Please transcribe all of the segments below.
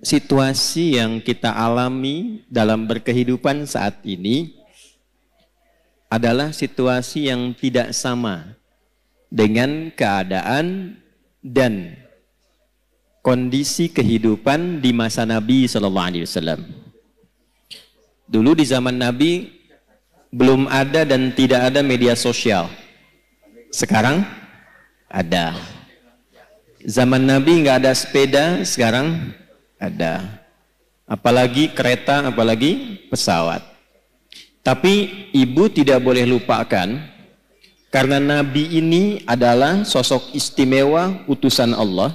situasi yang kita alami dalam berkehidupan saat ini adalah situasi yang tidak sama dengan keadaan dan kondisi kehidupan di masa Nabi SAW. Dulu di zaman Nabi belum ada dan tidak ada media sosial. Sekarang ada. Zaman Nabi nggak ada sepeda, sekarang ada. Apalagi kereta, apalagi pesawat. Tapi ibu tidak boleh lupakan, karena Nabi ini adalah sosok istimewa utusan Allah,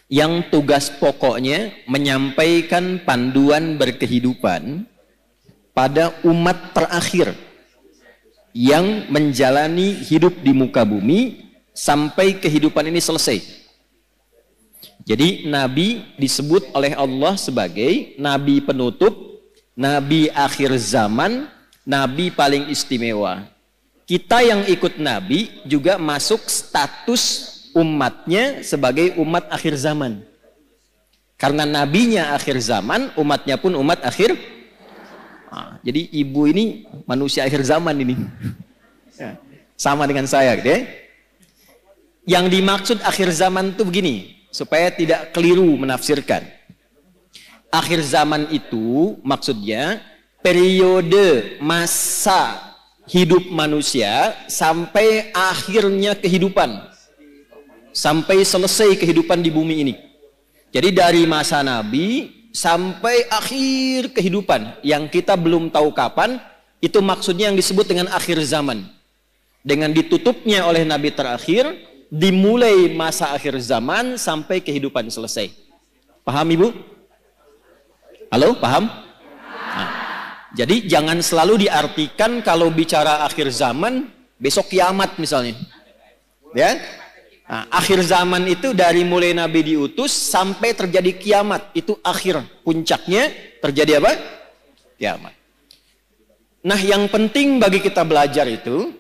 yang tugas pokoknya menyampaikan panduan berkehidupan pada umat terakhir yang menjalani hidup di muka bumi sampai kehidupan ini selesai. Jadi Nabi disebut oleh Allah sebagai Nabi penutup, Nabi akhir zaman, Nabi paling istimewa. Kita yang ikut Nabi juga masuk status umatnya sebagai umat akhir zaman. Karena nabinya akhir zaman, umatnya pun umat akhir. Jadi ibu ini manusia akhir zaman ini. Ya, sama dengan saya gitu ya. Yang dimaksud akhir zaman itu begini, supaya tidak keliru menafsirkan. Akhir zaman itu maksudnya periode masa hidup manusia sampai akhirnya kehidupan. Sampai selesai kehidupan di bumi ini. Jadi dari masa Nabi sampai akhir kehidupan yang kita belum tahu kapan, itu maksudnya yang disebut dengan akhir zaman. Dengan ditutupnya oleh Nabi terakhir, dimulai masa akhir zaman sampai kehidupan selesai. Paham Ibu? Halo, paham? Nah, jadi jangan selalu diartikan kalau bicara akhir zaman, besok kiamat misalnya. Ya? Nah, akhir zaman itu dari mulai Nabi diutus sampai terjadi kiamat. Itu akhir, puncaknya terjadi apa? Kiamat. Nah, yang penting bagi kita belajar itu,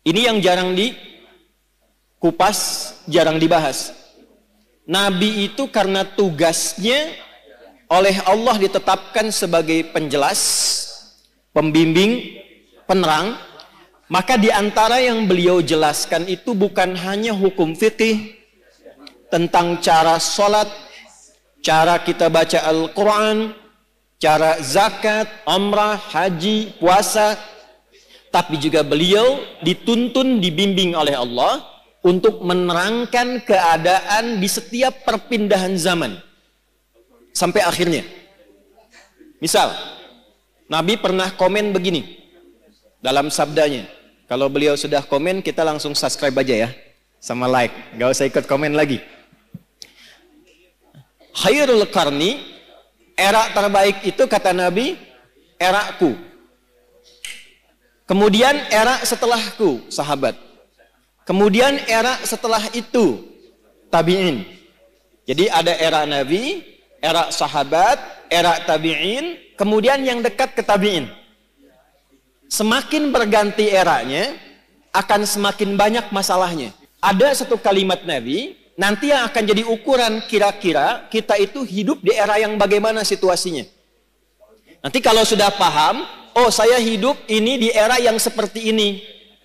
ini yang jarang dikupas, jarang dibahas. Nabi itu karena tugasnya oleh Allah ditetapkan sebagai penjelas, pembimbing, penerang. Maka di antara yang beliau jelaskan itu bukan hanya hukum fikih tentang cara sholat, cara kita baca Al-Quran, cara zakat, umrah, haji, puasa, tapi juga beliau dituntun, dibimbing oleh Allah untuk menerangkan keadaan di setiap perpindahan zaman sampai akhirnya. Misal, Nabi pernah komen begini dalam sabdanya. Kalau beliau sudah komen, kita langsung subscribe aja ya, sama like, gak usah ikut komen lagi. Khairul qarni, era terbaik itu kata Nabi, eraku. Kemudian era setelahku, sahabat. Kemudian era setelah itu, tabi'in. Jadi ada era Nabi, era sahabat, era tabi'in, kemudian yang dekat ke tabi'in. Semakin berganti eranya, akan semakin banyak masalahnya. Ada satu kalimat Nabi, nanti yang akan jadi ukuran kira-kira kita itu hidup di era yang bagaimana situasinya. Nanti kalau sudah paham, oh saya hidup ini di era yang seperti ini.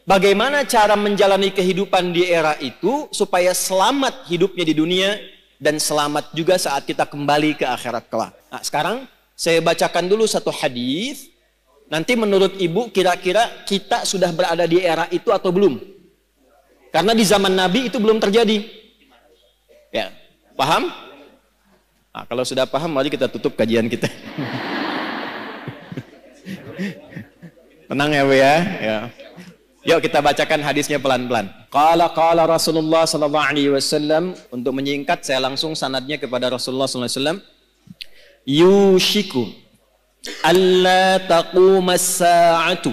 Bagaimana cara menjalani kehidupan di era itu, supaya selamat hidupnya di dunia, dan selamat juga saat kita kembali ke akhirat kelak. Nah, sekarang saya bacakan dulu satu hadis. Nanti menurut ibu kira-kira kita sudah berada di era itu atau belum? Karena di zaman Nabi itu belum terjadi. Ya, paham? Nah, kalau sudah paham, mari kita tutup kajian kita. Tenang ya Bu ya. Yuk kita bacakan hadisnya pelan-pelan. Qala Rasulullah sallallahu alaihi wasallam. Untuk menyingkat saya langsung sanadnya kepada Rasulullah sallallahu alaihi wasallam. Yushiku alla taquma as-sa'atu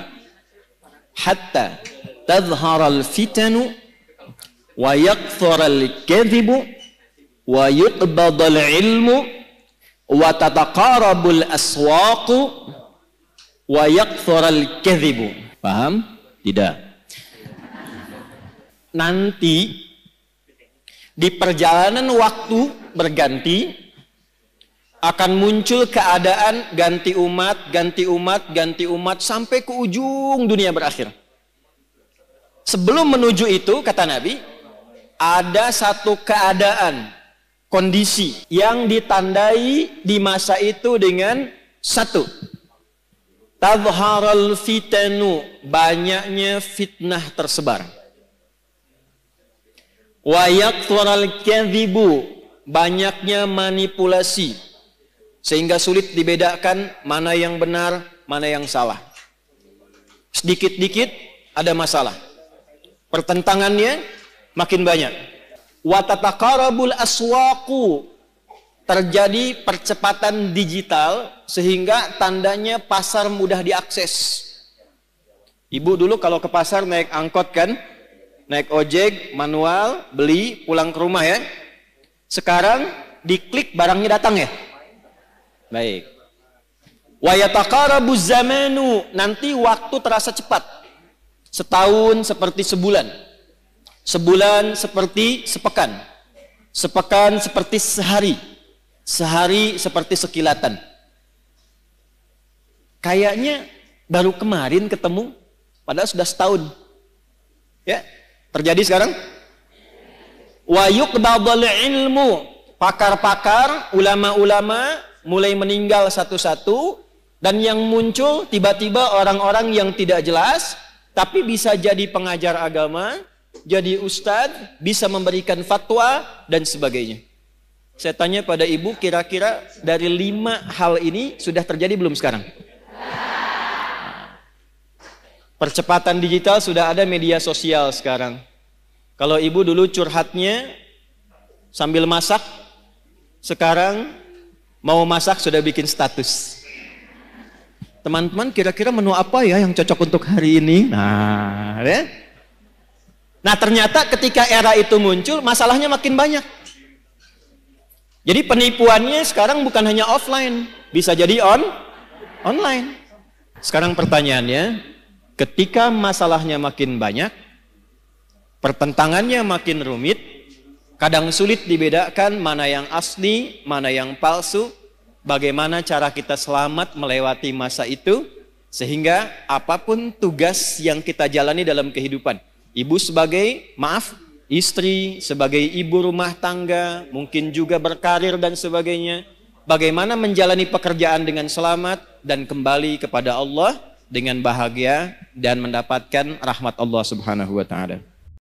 hatta tadhhara al-fitanu wa yakthura al-kadhibu wa yuqbada al-ilmu wa tataqarabu al-aswaqu wa yakthura al-kadhibu. Paham? Tidak. Nanti di perjalanan waktu berganti, akan muncul keadaan ganti umat, ganti umat, ganti umat sampai ke ujung dunia berakhir. Sebelum menuju itu, kata Nabi, ada satu keadaan, kondisi yang ditandai di masa itu dengan satu, tadharal fitanu, banyaknya fitnah tersebar. Wa yakthurul kadhibu, banyaknya manipulasi, sehingga sulit dibedakan mana yang benar, mana yang salah. Sedikit-dikit ada masalah. Pertentangannya makin banyak. Wa tataqarabul aswaqu, terjadi percepatan digital sehingga tandanya pasar mudah diakses. Ibu dulu kalau ke pasar naik angkot kan, naik ojek, manual, beli, pulang ke rumah ya. Sekarang diklik barangnya datang ya. Baik. Wa yataqarabuz zamanu, nanti waktu terasa cepat. Setahun seperti sebulan. Sebulan seperti sepekan. Sepekan seperti sehari. Sehari seperti sekilatan. Kayaknya baru kemarin ketemu, padahal sudah setahun. Ya, terjadi sekarang. Wa yuqbadul ilmu, pakar-pakar, ulama-ulama mulai meninggal satu-satu, dan yang muncul tiba-tiba orang-orang yang tidak jelas, tapi bisa jadi pengajar agama, jadi ustadz, bisa memberikan fatwa, dan sebagainya. Saya tanya pada ibu, kira-kira dari 5 hal ini sudah terjadi belum sekarang? Percepatan digital, sudah ada media sosial sekarang. Kalau ibu dulu curhatnya sambil masak, sekarang mau masak sudah bikin status. Teman-teman, kira-kira menu apa ya yang cocok untuk hari ini? Nah, ya? Nah, ternyata ketika era itu muncul, masalahnya makin banyak. Jadi penipuannya sekarang bukan hanya offline, bisa jadi online. Sekarang pertanyaannya, ketika masalahnya makin banyak, pertentangannya makin rumit, kadang sulit dibedakan mana yang asli, mana yang palsu, bagaimana cara kita selamat melewati masa itu, sehingga apapun tugas yang kita jalani dalam kehidupan, ibu sebagai, istri, sebagai ibu rumah tangga, mungkin juga berkarir dan sebagainya, bagaimana menjalani pekerjaan dengan selamat dan kembali kepada Allah dengan bahagia dan mendapatkan rahmat Allah Subhanahu wa ta'ala.